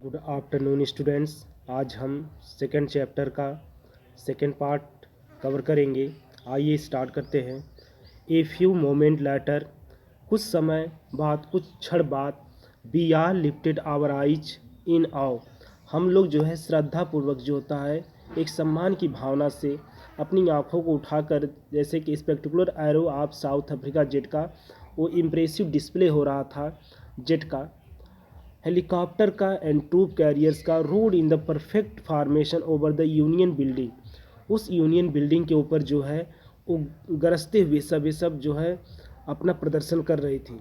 Good afternoon students. आज हम second chapter का सेकेंड पार्ट कवर करेंगे। आइए स्टार्ट करते हैं। ए फ्यू मोमेंट लेटर, कुछ समय बाद, कुछ क्षण बाद, we are lifted our eyes in आओ, हम लोग जो है श्रद्धापूर्वक जो होता है एक सम्मान की भावना से अपनी आँखों को उठाकर, जैसे कि spectacular arrow of South Africa jet का वो इम्प्रेसिव डिस्प्ले हो रहा था जेट का, हेलीकॉप्टर का एंड ट्रूप कैरियर्स का, road in the perfect formation over the union building. उस यूनियन बिल्डिंग के ऊपर जो है वो गरजते हुए सब जो है अपना प्रदर्शन कर रही थी।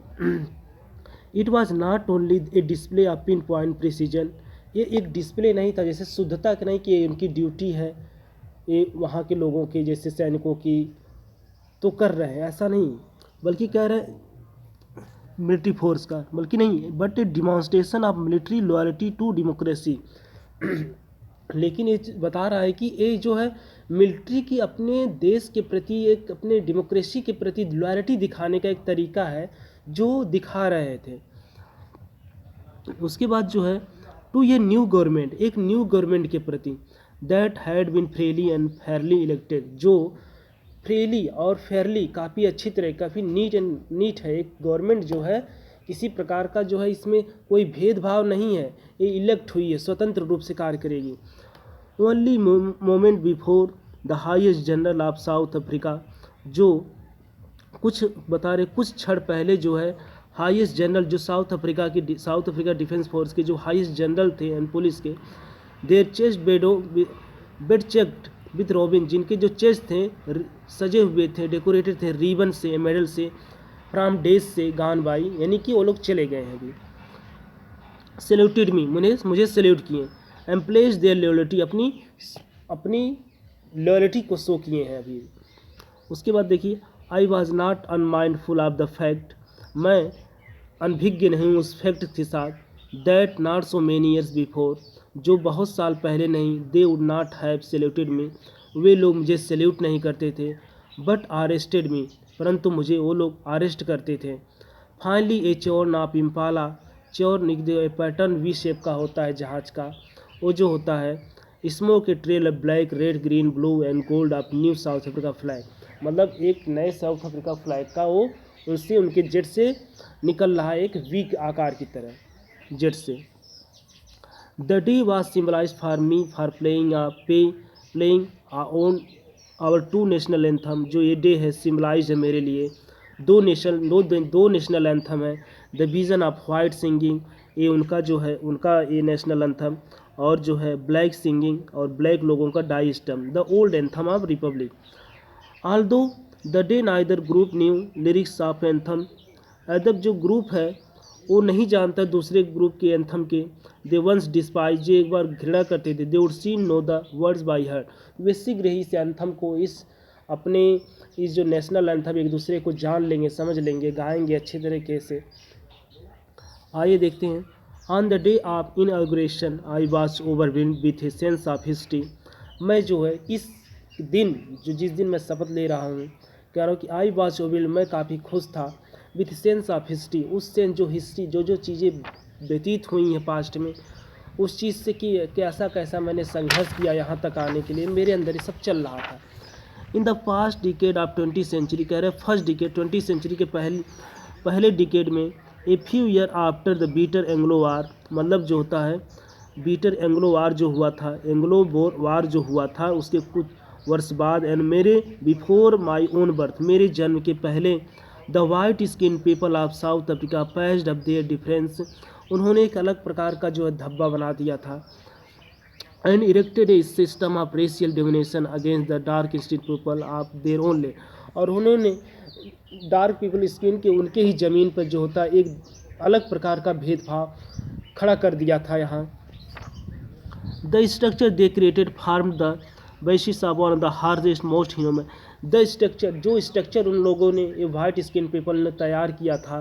It was not only A display of pin point precision, ये एक डिस्प्ले नहीं था जैसे शुद्धता की नहीं कि उनकी ड्यूटी है ये वहाँ के लोगों की जैसे सैनिकों की तो कर रहे हैं, ऐसा नहीं, बल्कि कह रहे हैं मिलिट्री फोर्स का, बल्कि नहीं, but a demonstration of military loyalty to democracy. लेकिन ये बता रहा है कि ये जो है मिलिट्री की अपने देश के प्रति, एक अपने डेमोक्रेसी के प्रति लॉयल्टी दिखाने का एक तरीका है जो दिखा रहे थे। उसके बाद जो है टू ये न्यू गवर्नमेंट, एक न्यू गवर्नमेंट के प्रति, that had been freely and fairly elected, जो फ्रीली और फेयरली काफ़ी अच्छी तरह, काफ़ी नीट है। एक गवर्नमेंट जो है किसी प्रकार का जो है इसमें कोई भेदभाव नहीं है, ये इलेक्ट हुई है, स्वतंत्र रूप से कार्य करेगी। Only moment before the highest general of South Africa, जो कुछ बता रहे कुछ क्षण पहले जो है हाईएस्ट जनरल जो साउथ अफ्रीका डिफेंस फोर्स के जो हाईएस्ट जनरल थे एंड पुलिस के, their chest bedecked with ribbon, जिनके जो चेस्ट थे सजे हुए थे, डेकोरेटेड थे रिबन से, मेडल से, फ्राम डेज से गान बाई, यानी कि वो लोग चले गए हैं अभी। सैल्यूटेड मी, मुझे सैल्यूट किए, एंड प्लेस देयर लॉयल्टी, अपनी लॉयल्टी को शो किए हैं अभी। उसके बाद देखिए, I was not unmindful of the fact, मैं अनभिज्ञ नहीं उस फैक्ट के साथ, that not so many years before, जो बहुत साल पहले नहीं, they would not have saluted me, वे लोग मुझे सैल्यूट नहीं करते थे, बट अरेस्टेड मी, परंतु मुझे वो लोग अरेस्ट करते थे। फाइनली ए चोर नाप इम्पाला, चोर पैटर्न वी शेप का होता है जहाज का, वो जो होता है smoke A trail of black red green blue and gold of new south Africa flag, मतलब एक नए साउथ अफ्रीका फ्लैग का वो उनसे उनके जेट से निकल रहा है, एक वी आकार की तरह जेट से। The day was symbolise for me for playing our two national anthem, जो ये डे है सिम्बलाइज है मेरे लिए दो नेशनल एंथम है। The vision of white singing, ये उनका जो है उनका ये नेशनल एंथम, और जो है ब्लैक सिंगिंग और ब्लैक लोगों का Die Stem, the old anthem of republic. Although the day neither group new lyrics of anthem, अदब जो ग्रुप है वो नहीं जानता दूसरे ग्रुप के एंथम के, दे वंस डिस्पाइज, जो एक बार घृणा करते थे, they would see know the words by heart, वे शीघ्र ही इस एंथम को, इस जो नेशनल एंथम एक दूसरे को जान लेंगे, समझ लेंगे, गाएंगे अच्छे तरीके से। आइए देखते हैं। On the day of inauguration I was overwhelmed with a sense of history, मैं जो है इस दिन, जिस दिन मैं शपथ ले रहा हूँ, कह रहा हूँ कि आई वॉज ओवरवेल्म्ड, मैं काफ़ी खुश था, विथ सेंस ऑफ हिस्ट्री, उस सेंस जो हिस्ट्री जो चीज़ें व्यतीत हुई हैं पास्ट में, उस चीज़ से कि कैसा कैसा मैंने संघर्ष किया यहाँ तक आने के लिए, मेरे अंदर ये सब चल रहा था। In the past decade of 20th century, कह रहे हैं फर्स्ट डिकेड 20th सेंचुरी के पहले डिकेड में, a few year after the bitter Anglo war, मतलब जो होता है बीटर एंग्लो वार जो हुआ था, एंग्लो वार जो हुआ था उसके कुछ वर्ष बाद, एंड मेरे बिफोर माई ओन बर्थ, मेरे जन्म के पहले, the white skin people of South Africa patched up their difference, उन्होंने एक अलग प्रकार का जो है धब्बा बना दिया था, and erected A system of racial domination against the dark skin people of their own land, और उन्होंने डार्क पीपल स्किन के उनके ही ज़मीन पर जो होता है एक अलग प्रकार का भेदभाव खड़ा कर दिया था यहाँ। The structure they created form the basis of one of the hardest most human, the structure, जो स्ट्रक्चर उन लोगों ने, ये वाइट स्किन पीपल ने तैयार किया था,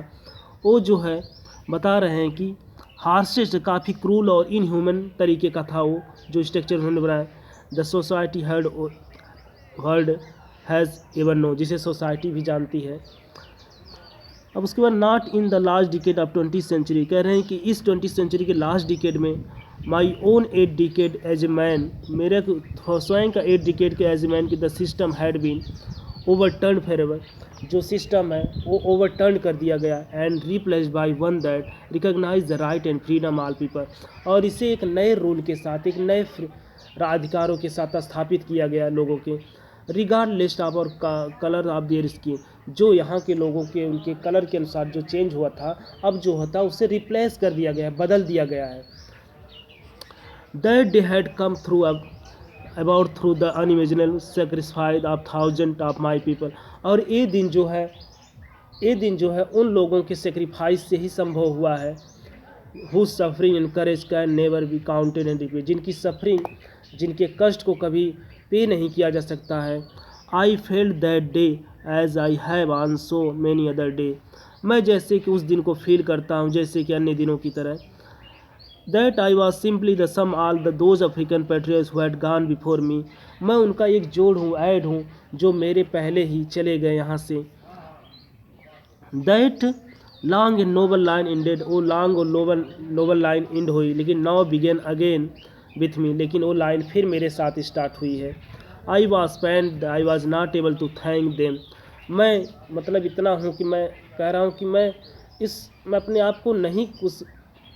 वो जो है बता रहे हैं कि हार्शेस्ट, काफ़ी क्रूल और इनह्यूमन तरीके का था वो जो स्ट्रक्चर उन्होंने बनाया। The society world has ever know, जिसे सोसाइटी भी जानती है। अब उसके बाद not in the last decade of 20th century, कह रहे हैं कि इस 20th सेंचुरी के लास्ट डिकेड में my own 8 decade as a man, मेरे स्वयं का 8 डिकेड के एज ए मैन की the system had been overturn forever, जो सिस्टम है वो ओवरटर्न कर दिया गया, and replaced by one that recognise the right and freedom all people, और इसे एक नए रूल के साथ, एक नए अधिकारों के साथ स्थापित किया गया लोगों के, रिगार्डलेस ऑफ और कलर ऑफ देयर स्किन, जो यहाँ के लोगों के उनके कलर के अनुसार जो चेंज हुआ था, अब जो होता उसे रिप्लेस कर दिया गया है, बदल दिया गया है। That they had come through about through the unimaginable sacrifice of thousand of my people, और ये दिन जो है उन लोगों के सेक्रीफाइस से ही संभव हुआ है। whose suffering and courage can never be counted and repaid, जिनकी सफरिंग, जिनके कष्ट को कभी पे नहीं किया जा सकता है। I felt that day as I have on so many other day, मैं जैसे कि उस दिन को फील करता हूँ जैसे कि अन्य दिनों की तरह। That I was simply the sum all the those African patriots who had gone before me, मैं उनका एक जोड़ हूँ, ऐड हूँ, जो मेरे पहले ही चले गए यहाँ से। That long and noble line ended, वो लॉन्ग और नोबल लाइन इंड हुई, लेकिन now begin again with me, लेकिन वो लाइन फिर मेरे साथ स्टार्ट हुई है। I was not able to thank them, मैं मतलब इतना हूँ कि मैं कह रहा हूँ कि मैं अपने आप को नहीं कुछ,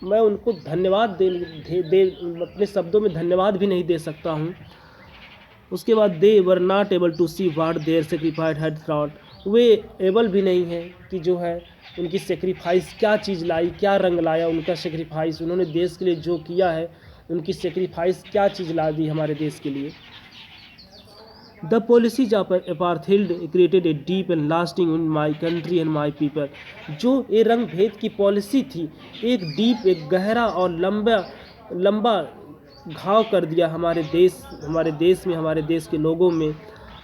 मैं उनको धन्यवाद दे अपने शब्दों में धन्यवाद भी नहीं दे सकता हूँ। उसके बाद they were not able to see what their sacrifice had thought, वे एबल भी नहीं है कि जो है उनकी सेक्रीफाइस क्या चीज़ लाई, क्या रंग लाया उनका सेक्रीफाइस, उन्होंने देश के लिए जो किया है, उनकी सेक्रीफाइस क्या चीज़ ला दी हमारे देश के लिए। The policies of apartheid created a deep and lasting in my country and my people, जो ये रंग भेद की पॉलिसी थी, एक डीप, एक गहरा और लंबा घाव कर दिया हमारे देश में, हमारे देश के लोगों में।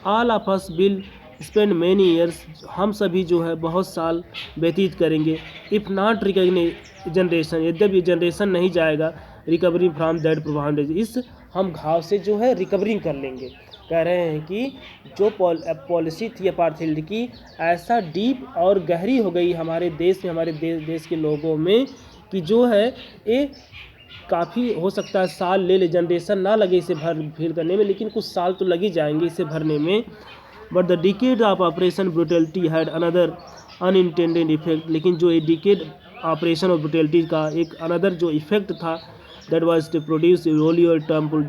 All of us will spend many years, हम सभी जो है बहुत साल व्यतीत करेंगे। इफ़ नॉट रिकॉग्नाइज जनरेशन, यद्यपि ये जनरेशन नहीं जाएगा, रिकवरी फ्रॉम दैट प्रोवाइडेज, इस हम घाव से जो है रिकवरी कर लेंगे। कह रहे हैं कि जो पॉलिसी थी अपार्थाइड की, ऐसा डीप और गहरी हो गई हमारे देश में, हमारे देश के लोगों में, कि जो है ये काफ़ी हो सकता है साल ले जनरेशन ना लगे इसे भीड़ करने में, लेकिन कुछ साल तो लग ही जाएंगे इसे भरने में। But the decade of operation brutality had another unintended effect, लेकिन जो ये डिकेड ऑपरेशन और ब्रूटलिटी का एक अनदर जो इफेक्ट था, दैट वाज टू प्रोड्यूस रोलियर टर्म,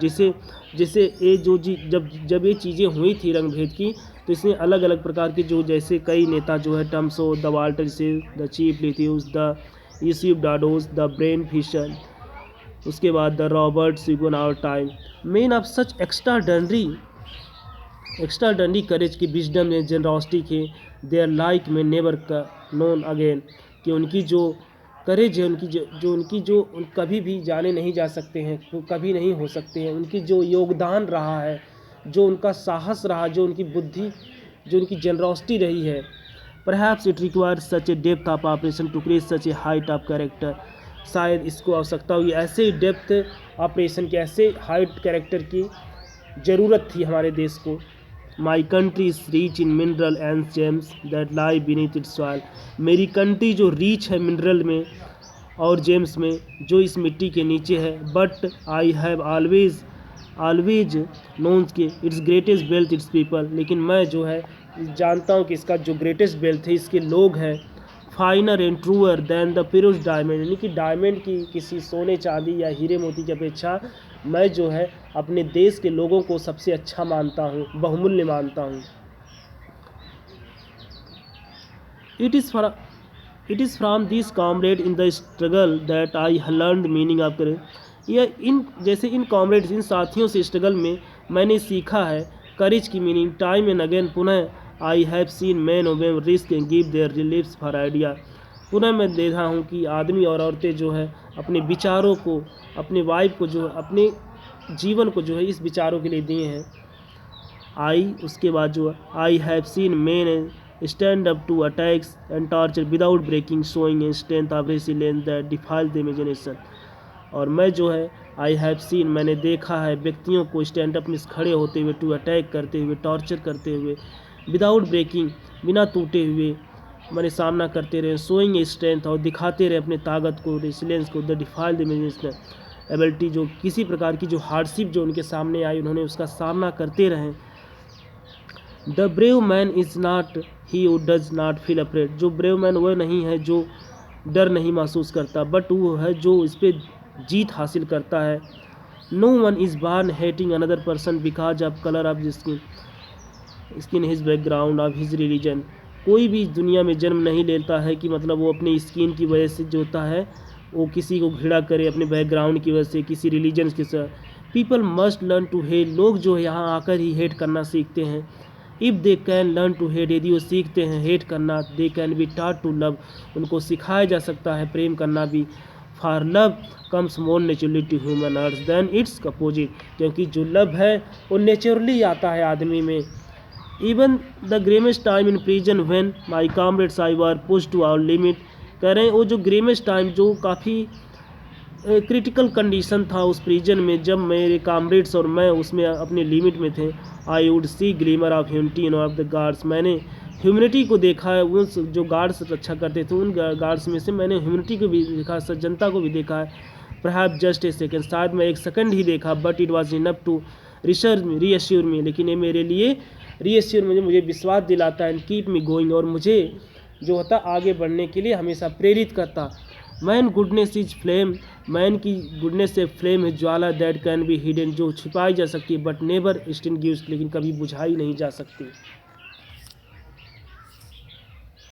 जिसे ये जब ये चीज़ें हुई थी रंग भेद की, तो इसमें अलग अलग प्रकार के जो जैसे कई नेता जो है टम्सो, द वाल्टर से, the chief Luthulis, the Yusuf Dadoos, the Bram Fischers, उसके बाद द रॉबर्ट सिगुन our time, men of such extraordinary courage की विजडम एंड जनरॉसिटी के, देयर लाइक में नेवर नोन अगेन, कि उनकी जो करेज है, उनकी जो कभी भी जाने नहीं जा सकते हैं, कभी नहीं हो सकते हैं, उनकी जो योगदान रहा है, जो उनका साहस रहा, जो उनकी बुद्धि, जो उनकी जनरॉसिटी रही है। Perhaps it requires such a depth of operation to create such a height of character, शायद इसको आवश्यकता हुई ऐसे डेप्थ ऑपरेशन की, ऐसे हाइट कैरेक्टर की ज़रूरत थी हमारे देश को। My country is reach in mineral and James that lie beneath it's soil, मेरी कंट्री जो रीच है मिनरल में और जेम्स में, जो इस मिट्टी के नीचे है। But I have always known के its greatest wealth its people, लेकिन मैं जो है जानता हूँ कि इसका जो ग्रेटेस्ट वेल्थ है इसके लोग हैं। Finer and truer than the purest diamond, यानी कि डायमंड की किसी सोने चांदी या हीरे मोती की अपेक्षा मैं जो है अपने देश के लोगों को सबसे अच्छा मानता हूँ, बहुमूल्य मानता हूँ। It is from this comrade in the struggle that I learn the meaning of courage, यह इन कॉमरेड्स, इन साथियों से स्ट्रगल में मैंने सीखा है करेज की मीनिंग। टाइम एंड अगेन पुनः आई हैव सीन मैन ओवेम रिस्क एंड गिव देयर रिलीफ्स फॉर आइडिया, पुनः मैं देखा हूँ कि आदमी और औरतें जो है अपने विचारों को, अपने वाइफ को, जो अपने जीवन को जो है इस विचारों के लिए दिए हैं। उसके बाद जो I have seen man stand up to attacks and torture without breaking, showing a strength of resilience that defies the imagination, और मैं जो है आई हैव सीन, मैंने देखा है व्यक्तियों को स्टैंड अप में खड़े होते हुए, टू अटैक करते हुए, टॉर्चर करते हुए, विदाउट ब्रेकिंग, बिना टूटे हुए मैंने सामना करते रहे, शोइंग ए स्ट्रेंथ, और दिखाते रहे अपने ताकत को, रेसिलेंस को, the defile the imagination ability, जो किसी प्रकार की जो हार्डशिप जो उनके सामने आई उन्होंने उसका सामना करते रहें। The brave man is not he who does not feel afraid, जो ब्रेव मैन वह नहीं है जो डर नहीं महसूस करता, बट वो है जो इस पर जीत हासिल करता है। No one is born hating another person because of colour of skin his background of his religion, कोई भी दुनिया में जन्म नहीं लेता है कि मतलब वो अपनी स्किन की वजह से जो होता है वो किसी को घृणा करे, अपने बैकग्राउंड की वजह से, किसी रिलीजन के साथ। People must learn to hate, लोग जो है यहाँ आकर ही हेट करना सीखते हैं। If they can learn to hate, यदि वो सीखते हैं हेट करना, they can be taught to love, उनको सिखाया जा सकता है प्रेम करना भी। For love comes more naturally to human heart than its opposite, क्योंकि जो लव है वो नेचुरली आता है आदमी में। Even the grimmest time in prison when my comrades I were push to our limit, कह रहे हैं वो जो ग्रेमेस्ट टाइम जो काफ़ी क्रिटिकल कंडीशन था उस प्रिजन में, जब मेरे कॉमरेड्स और मैं उसमें अपने लिमिट में थे। I would see glimmer of humanity in of the guards, मैंने ह्यूमनिटी को देखा है, उस जो गार्ड्स रक्षा करते थे उन गार्ड्स में से मैंने ह्यूमनिटी को भी देखा, सज्जनता को भी देखा है। परहैप जस्ट ए सेकेंड, शायद मैं एक सेकंड ही देखा, but it was enough to reassure me, लेकिन ये मेरे लिए रीअश्योर मुझे विश्वास दिलाता है, एंड कीप मी गोइंग, और मुझे जो होता आगे बढ़ने के लिए हमेशा प्रेरित करता। Man goodness is flame, man की गुडनेस से फ्लेम है ज्वाला, दैट कैन बी हिडन, जो छिपाई जा सकती है बट नेवर एक्सटिंग्विश्ड, लेकिन कभी बुझाई नहीं जा सकती।